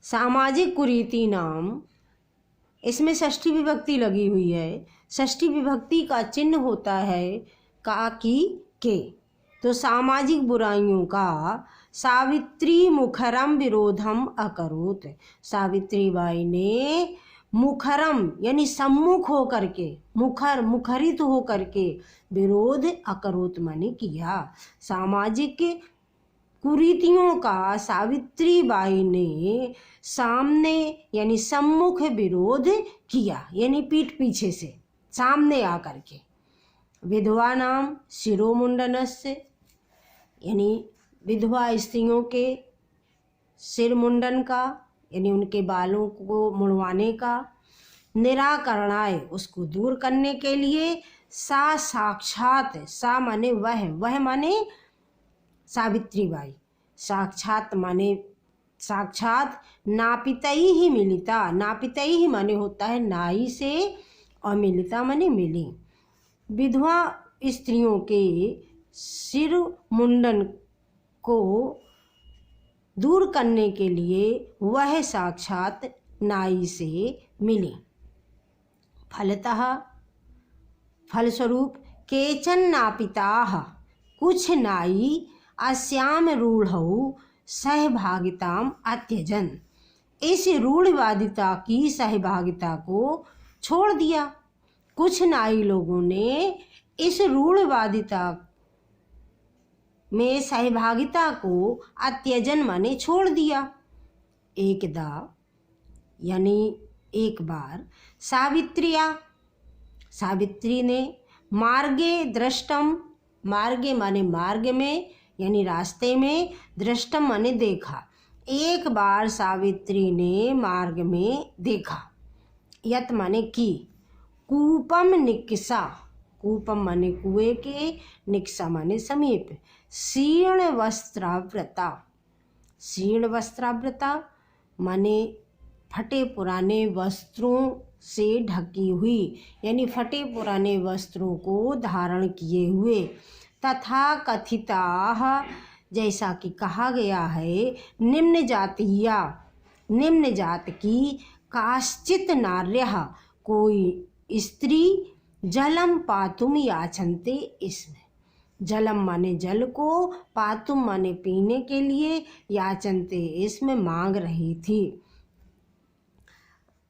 सामाजिक कुरीति नाम, इसमें षष्ठी विभक्ति लगी हुई है। षष्ठी विभक्ति का चिन्ह होता है का की के। तो सामाजिक बुराइयों का सावित्री मुखरम विरोधम अकरोत। सावित्री बाई ने मुखरम यानी सम्मुख होकर के, मुखरित होकर के विरोध अकरोत माने किया। सामाजिक कुरीतियों का सावित्री बाई ने सामने यानी सम्मुख विरोध किया, यानी पीठ पीछे से सामने आकर के। विधवा नाम शिरोमुंडनस्य, यानी विधवा स्त्रियों के सिर मुंडन का, यानी उनके बालों को मुड़वाने का। निराकरणाय, उसको दूर करने के लिए। सा साक्षात, सा माने वह माने सावित्री बाई। साक्षात माने साक्षात। नापितई ही मिलिता, नापितई ही माने होता है नाई से, और मिलिता माने मिली। विधवा स्त्रियों के सिर मुंडन को दूर करने के लिए वह साक्षात नाई से मिली। फलस्वरूप केचन नापिताः, कुछ नाई अस्याम रूढ़ौ सहभागिताम अत्यजन, इस रूढ़वादिता की सहभागिता को छोड़ दिया। कुछ नाई लोगों ने इस रूढ़वादिता में सहभागिता को अत्यजन माने छोड़ दिया। एकदा यानी एक बार। सावित्री ने मार्गे दृष्टम, मार्गे माने मार्ग में यानी रास्ते में, दृष्टम माने देखा। एक बार सावित्री ने मार्ग में देखा। यत माने की। कूपम निक्सा, कूपम माने कुएं के, निक्सा माने समीप। शीर्ण वस्त्रावृता, शीर्ण वस्त्रावृता माने फटे पुराने वस्त्रों से ढकी हुई, यानी फटे पुराने वस्त्रों को धारण किए हुए। तथा कथिताः, जैसा कि कहा गया है, निम्न जातीया, निम्न जात की। काश्चित नार्यः, कोई स्त्री। जलम पातुम याचन्ते, इसमें जलम माने जल को, पातुम माने पीने के लिए, याचन्ते इसमें मांग रही थी।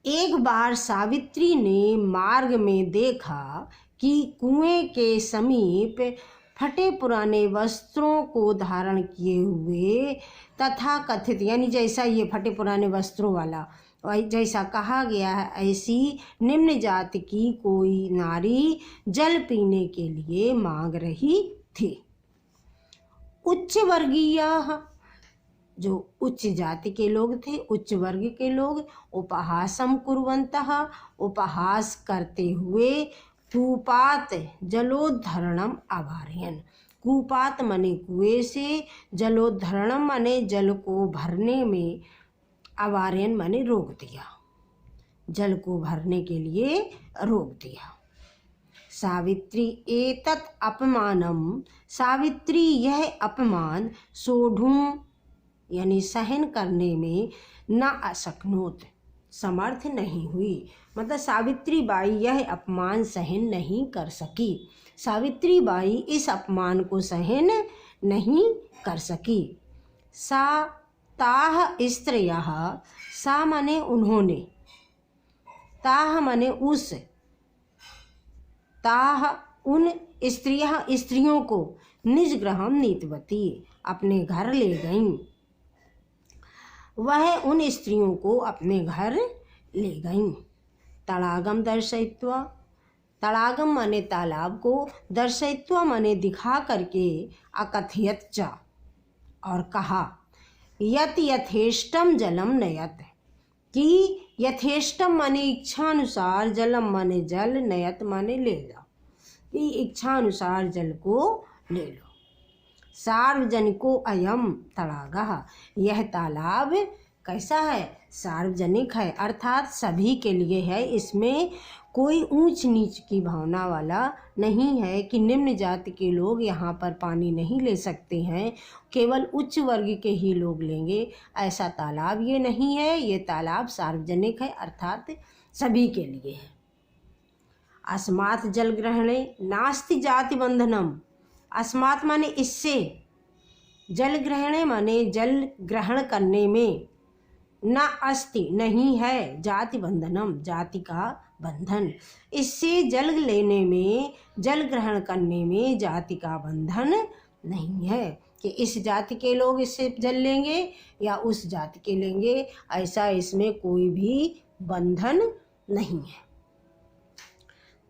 एक बार सावित्री ने मार्ग में देखा कि कुएं के समीप फटे पुराने वस्त्रों को धारण किए हुए, तथा कथित यानी जैसा ये फटे पुराने वस्त्रों वाला, जैसा कहा गया है, ऐसी निम्न जाति की कोई नारी जल पीने के लिए मांग रही थी। उच्च वर्गीय, जो उच्च जाति के लोग थे, उच्च वर्ग के लोग। उपहासम कुर्वन्तः, उपहास करते हुए। कूपात जलोद्धरणम अवारयन्, कूपात माने कुएं से, जलोद्धरणम माने जल को भरने में, अवारयन् माने रोक दिया, जल को भरने के लिए रोक दिया। सावित्री एतत् अपमानम, सावित्री यह अपमान सोढुं यानी सहन करने में न अशक्नोत, समर्थ नहीं हुई। मतलब सावित्री बाई यह अपमान सहन नहीं कर सकी। सावित्री बाई इस अपमान को सहन नहीं कर सकी। सा ताह स्त्रियः, सा माने उन्होंने, ताह माने उस, ताह उन, स्त्रियः स्त्रियों को, निज गृहम नीतवती अपने घर ले गईं। वह उन स्त्रियों को अपने घर ले गईं। तड़ागम दर्शयित्वा, तड़ागम माने तालाब को, दर्शयित्वा माने दिखा करके, अकथयत च और कहा। यत यथेष्टम जलम नयत, कि यथेष्टम माने इच्छा अनुसार, जलम माने जल, नयत माने ले जाओ, कि इच्छा अनुसार जल को ले लो। सार्वजनिको अयम तड़ागः, यह तालाब कैसा है? सार्वजनिक है, अर्थात सभी के लिए है। इसमें कोई ऊंच नीच की भावना वाला नहीं है कि निम्न जाति के लोग यहाँ पर पानी नहीं ले सकते हैं, केवल उच्च वर्ग के ही लोग लेंगे, ऐसा तालाब ये नहीं है। ये तालाब सार्वजनिक है, अर्थात सभी के लिए है। अस्मात् जल ग्रहणे नास्ति जाति बंधनम। अस्मात् माने इससे, जल ग्रहणे माने जल ग्रहण करने में, न अस्ति नहीं है, जाति बंधनम जाति का बंधन। इससे जल लेने में, जल ग्रहण करने में जाति का बंधन नहीं है कि इस जाति के लोग इससे जल लेंगे या उस जाति के लेंगे, ऐसा इसमें कोई भी बंधन नहीं है।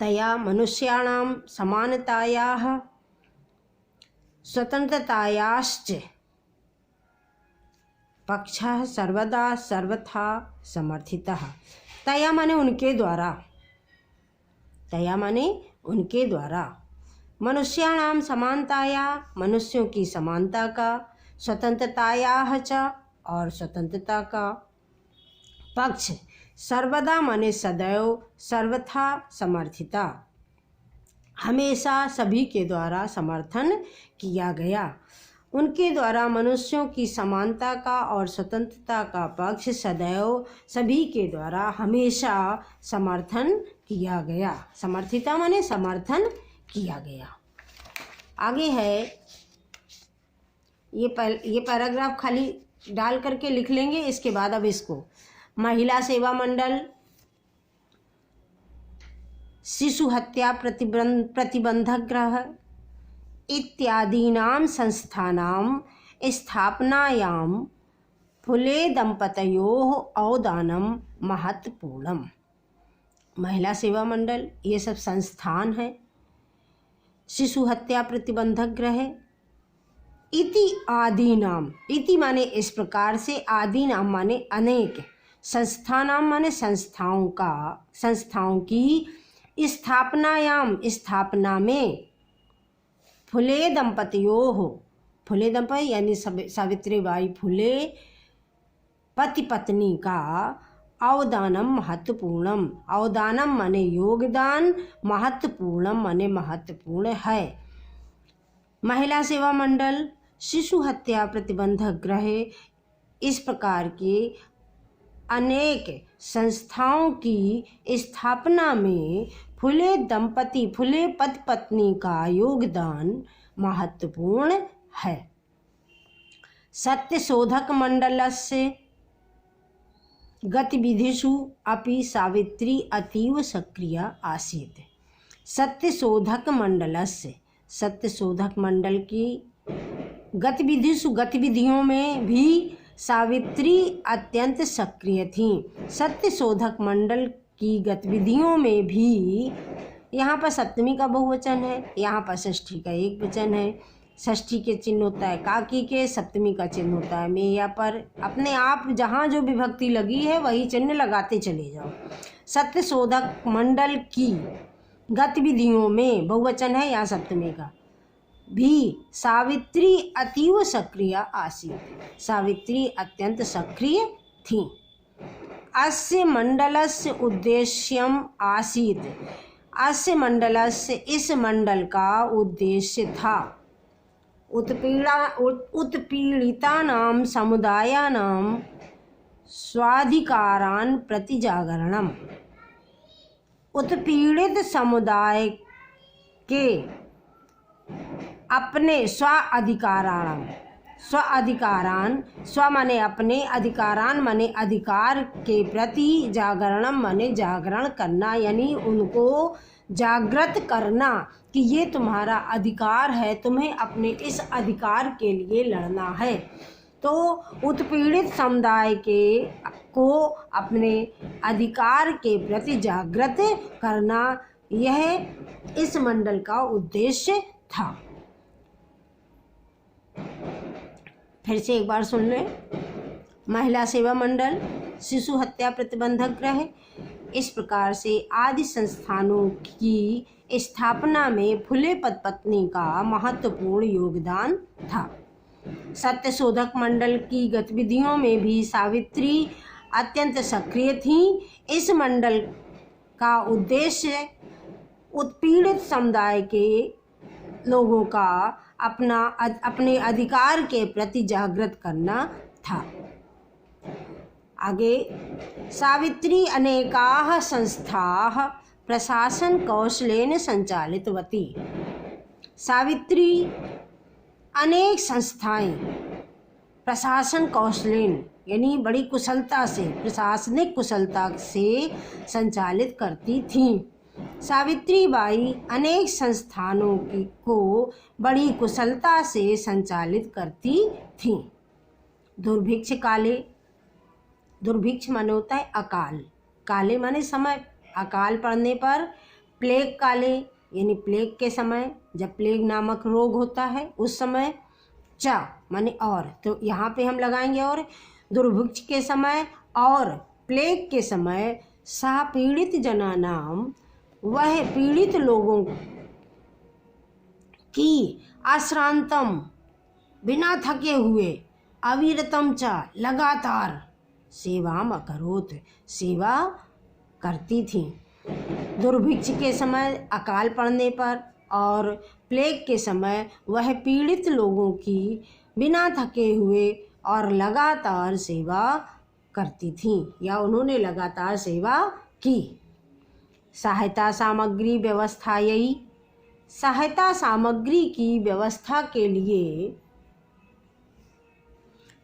तया मनुष्याणां समानतायाः स्वतंत्रतायाश्च पक्षः सर्वदा सर्वथा समर्थितः। तया माने उनके द्वारा, तया माने उनके द्वारा, मनुष्याणां समानताया मनुष्यों की समानता का, स्वतंत्रतायाः च और स्वतंत्रता का, पक्ष सर्वदा माने सदैव, सर्वथा समर्थिता हमेशा सभी के द्वारा समर्थन किया गया। उनके द्वारा मनुष्यों की समानता का और स्वतंत्रता का पक्ष सदैव सभी के द्वारा हमेशा समर्थन किया गया। समर्थिता माने समर्थन किया गया। आगे है, ये पैराग्राफ खाली डाल करके लिख लेंगे। इसके बाद अब इसको महिला सेवा मंडल, शिशु हत्या प्रतिबंधक गृह इत्यादीनां संस्थानां स्थापनायां फुले दंपतयोः अवदानं महत्वपूर्णम्। महिला सेवा मंडल ये सब संस्थान है। शिशु हत्या प्रतिबंधक गृह, इति आदीनाम, इति माने इस प्रकार से, आदीनाम माने अनेक, संस्थानाम माने संस्थाओं का, संस्थाओं की, स्थापनायाम स्थापना में, फुले दंपतियोः, फुले दंपति यानी सावित्रीबाई फुले पति पत्नी का, अवदानम महत्वपूर्णम, अवदानम माने योगदान, महत्वपूर्णम माने महत्वपूर्ण है। महिला सेवा मंडल, शिशु हत्या प्रतिबंधक गृह, इस प्रकार के अनेक संस्थाओं की स्थापना में फुले दंपति, फुले पति पत्नी का योगदान महत्वपूर्ण है। सत्यशोधक मंडलस्य गतिविधिषु अपि सावित्री अतीव सक्रिया आसीत्। सत्यशोधक मंडलस्य, सत्यशोधक मंडल की गतिविधिषु, गतिविधियों में भी सावित्री अत्यंत सक्रिय थीं। सत्यशोधक मंडल की गतिविधियों में भी, यहाँ पर सप्तमी का बहुवचन है, यहाँ पर षष्ठी का एक वचन है। षष्ठी के चिन्ह होता है काकी के, सप्तमी का चिन्ह होता है मेया पर। अपने आप जहाँ जो विभक्ति लगी है वही चिन्ह लगाते चले जाओ। सत्यशोधक मंडल की गतिविधियों में, बहुवचन है यहाँ सप्तमी का, भी सावित्री अतीव सक्रिय आसीत्। सावित्री अत्यंत सक्रिय थी। अस्य मंडलस्य उद्देश्यम आसीत्। अस्य मंडलस्य, इस मंडल का उद्देश्य था, उत्पीड़ितानां समुदायानां स्वाधिकारान् प्रति जागरणम्। उत्पीड़ित समुदाय के अपने स्वाधिकारान, स्वाधिकारान, स्व माने अपने, अधिकारान माने अधिकार के प्रति, जागरणम माने जागरण करना, यानी उनको जागृत करना कि ये तुम्हारा अधिकार है, तुम्हें अपने इस अधिकार के लिए लड़ना है। तो उत्पीड़ित समुदाय को अपने अधिकार के प्रति जागृत करना, यह इस मंडल का उद्देश्य था। फिर से एक बार सुन लें। महिला सेवा मंडल, शिशु हत्या प्रतिबंधक गृह, इस प्रकार से आदि संस्थानों की स्थापना में फुले पत्नी का महत्वपूर्ण योगदान था। सत्य शोधक मंडल की गतिविधियों में भी सावित्री अत्यंत सक्रिय थीं। इस मंडल का उद्देश्य उत्पीड़ित समुदाय के लोगों का अपने अधिकार के प्रति जागृत करना था। आगे, सावित्री अनेकाः संस्थाः प्रशासन कौशलेन संचालितवती। सावित्री अनेक संस्थाएं प्रशासन कौशलेन यानी बड़ी कुशलता से, प्रशासनिक कुशलता से संचालित करती थीं। सावित्री बाई अनेक संस्थानों को बड़ी कुशलता से संचालित करती थीं। दुर्भिक्ष काले, दुर्भिक्ष माने होता है अकाल, काले माने समय, अकाल पड़ने पर, प्लेग काले यानी प्लेग के समय, जब प्लेग नामक रोग होता है उस समय, चा माने और, तो यहाँ पे हम लगाएंगे और, दुर्भिक्ष के समय और प्लेग के समय, सा पीड़ित जनानाम वह पीड़ित लोगों की अश्रांतम बिना थके हुए, अविरतम चा लगातार, सेवाम अकरोत सेवा करती थी। दुर्भिक्ष के समय अकाल पड़ने पर और प्लेग के समय वह पीड़ित लोगों की बिना थके हुए और लगातार सेवा करती थीं या उन्होंने लगातार सेवा की। सहायता सामग्री व्यवस्थायी, सहायता सामग्री की व्यवस्था के लिए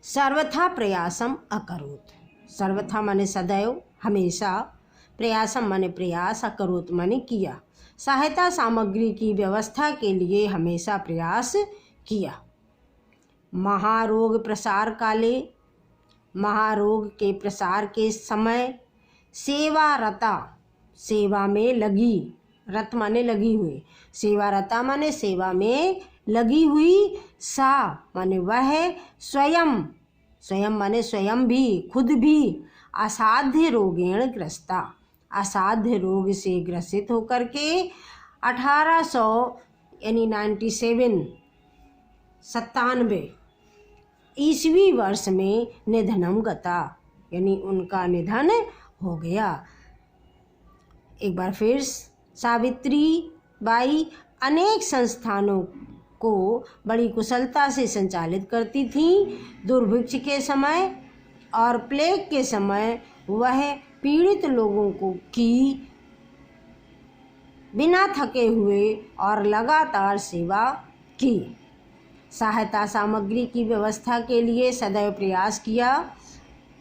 सर्वथा प्रयासम अकरोत, सर्वथा माने सदैव, हमेशा, प्रयासम माने प्रयास, अकरोत माने किया, सहायता सामग्री की व्यवस्था के लिए हमेशा प्रयास किया। महारोग प्रसार काले, महारोग के प्रसार के समय सेवारता, सेवा में लगी, रत माने लगी हुई, सेवारता माने सेवा में लगी हुई, सा माने वह, स्वयं, स्वयं माने स्वयं भी, खुद भी, असाध्य रोगेण ग्रस्ता, असाध्य रोग से ग्रसित होकर के 1800 यानी 97 ईस्वी वर्ष में निधनम गता यानी उनका निधन हो गया। एक बार फिर, सावित्री बाई अनेक संस्थानों को बड़ी कुशलता से संचालित करती थीं। दुर्भिक्ष के समय और प्लेग के समय वह पीड़ित लोगों की बिना थके हुए और लगातार सेवा की। सहायता सामग्री की व्यवस्था के लिए सदैव प्रयास किया।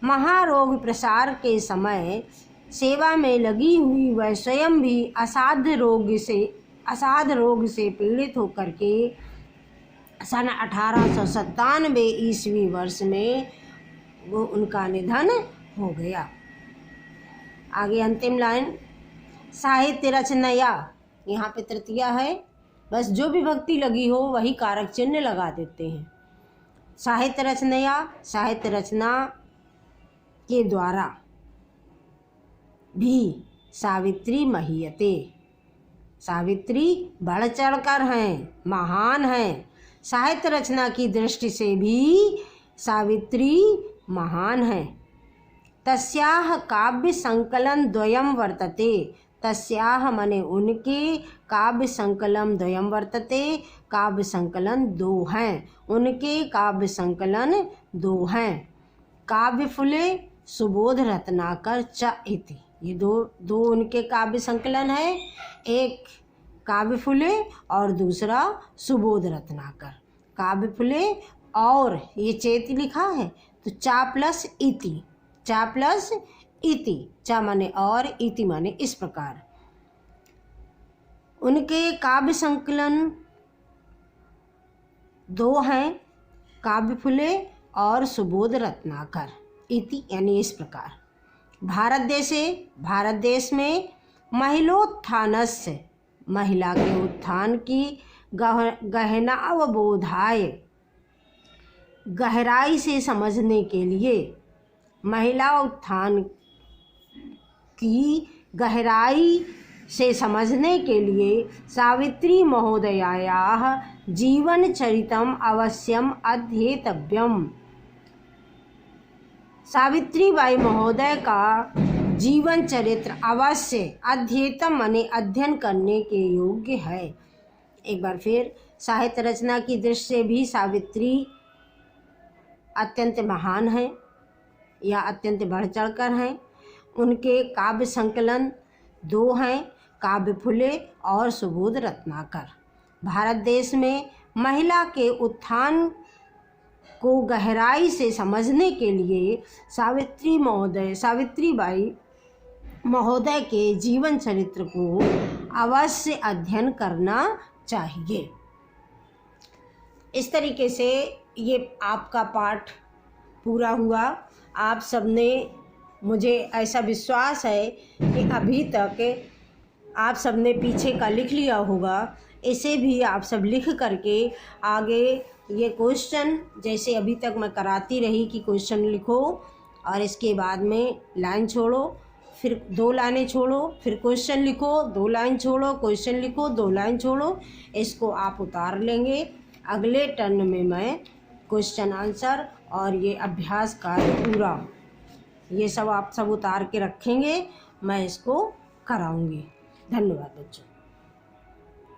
महारोग प्रसार के समय सेवा में लगी हुई वह स्वयं भी असाध्य रोग से पीड़ित होकर के सन 1897 ईस्वी वर्ष में वो उनका निधन हो गया। आगे अंतिम लाइन, साहित्य रचनाया, यहाँ पे तृतीया है, बस जो भी भक्ति लगी हो वही कारक चिन्ह लगा देते हैं। साहित्य रचनाया, साहित्य रचना के द्वारा भी सावित्री महीयते, सावित्री बढ़ चढ़कर हैं, महान हैं। साहित्य रचना की दृष्टि से भी सावित्री महान है। तस्याह काव्य संकलन द्वयम वर्तते, तस्याह माने उनके, काव्य संकलन द्वयम वर्तते, काव्य संकलन दो हैं, उनके काव्य संकलन दो हैं। काव्य फुले सुबोध रत्नाकर च इति, ये दो उनके काव्य संकलन है, एक काव्य फुले और दूसरा सुबोध रत्नाकर। काव्य फुले और ये चेत लिखा है तो चा प्लस इति, चा प्लस इति, चा माने और, इति माने इस प्रकार। उनके काव्य संकलन दो हैं, काव्य फुले और सुबोध रत्नाकर, इति यानी इस प्रकार। भारत देश में महिलोत्थानस्य, महिला के उत्थान की गहनावबोधाय, गहराई से समझने के लिए, महिला उत्थान की गहराई से समझने के लिए सावित्री महोदयायाः जीवन चरितम अवश्यम अध्येतव्यम। सावित्रीबाई महोदय का जीवन चरित्र अवश्य अध्येतम माने अध्ययन करने के योग्य है। एक बार फिर, साहित्य रचना की दृष्टि से भी सावित्री अत्यंत महान हैं या अत्यंत बढ़ चढ़कर हैं। उनके काव्य संकलन 2 हैं, काव्य फुले और सुबोध रत्नाकर। भारत देश में महिला के उत्थान को गहराई से समझने के लिए सावित्रीबाई महोदय के जीवन चरित्र को अवश्य अध्ययन करना चाहिए। इस तरीके से ये आपका पाठ पूरा हुआ। आप सबने, मुझे ऐसा विश्वास है कि अभी तक आप सबने पीछे का लिख लिया होगा। इसे भी आप सब लिख करके आगे ये क्वेश्चन, जैसे अभी तक मैं कराती रही कि क्वेश्चन लिखो और इसके बाद में लाइन छोड़ो, फिर 2 लाइनें छोड़ो, फिर क्वेश्चन लिखो, 2 लाइन छोड़ो, क्वेश्चन लिखो, 2 लाइन छोड़ो। इसको आप उतार लेंगे। अगले टर्न में मैं क्वेश्चन आंसर और ये अभ्यास का पूरा ये सब आप सब उतार के रखेंगे, मैं इसको कराऊंगी। धन्यवाद बच्चों।